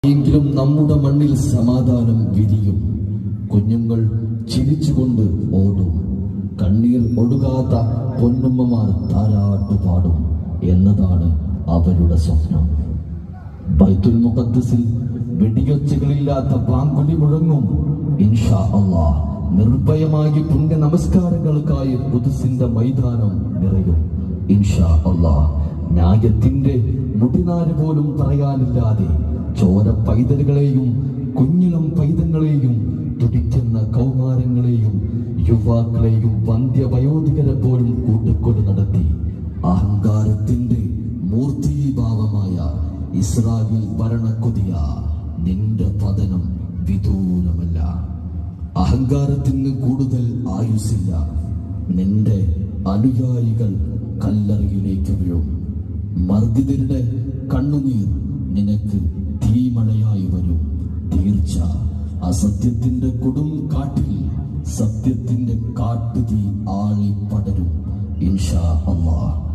എങ്കിലും നമ്മുടെ മണ്ണിൽ സമാധാനം വിരിയും. കുഞ്ഞുങ്ങൾ ചിരിച്ചുകൊണ്ട് ഓടും. കണ്ണീർ ഒടുകാത്ത പൊന്നുമ്മമാർ താരാട്ട് പാടും എന്നതാണ് അവരുടെ സ്വപ്നം. ബൈത്തുൽ മുഖദ്ദസിൽ വെടിയൊച്ചകളില്ലാത്ത ബാങ്കുലി മുഴങ്ങും. ഇൻഷാ അല്ലാഹ് നിർഭയമായി പുണ്യ നമസ്കാരങ്ങൾക്കായി ഖുദ്സിന്റെ മൈതാനം നിറയും. ഇൻഷാ അല്ലാഹ് ന്യായത്തിന്റെ മുടിനാര് പോലും പറയാനില്ലാതെ ചോര പൈതലുകളെയും കുഞ്ഞിളം പൈതങ്ങളെയും തുടിക്കുന്ന കൗമാരങ്ങളെയും യുവാക്കളെയും വന്ധ്യവയോധികരെ പോലും കൂട്ടിക്കൊണ്ടു നടത്തി അഹങ്കാരത്തിന്റെ മൂർത്തീഭാവമായ ഇസ്രായേൽ ഭരണക്കൊതിയ നിന്റെ പതനം വിദൂരമല്ല. അഹങ്കാരത്തിന് കൂടുതൽ ആയുസ്സില്ല. നിന്റെ അനുയായികൾ കല്ലറയിലേക്ക് വീഴും. മർദ്ദിതരുടെ കണ്ണുനീർ നിനക്ക് തീമഴയായി വരും. തീർച്ച അസത്യത്തിന്റെ കൊടും കാട്ടിൽ സത്യത്തിന്റെ കാട്ടുതീ ആളി പടരും. ഇൻഷാ അല്ലാഹ്.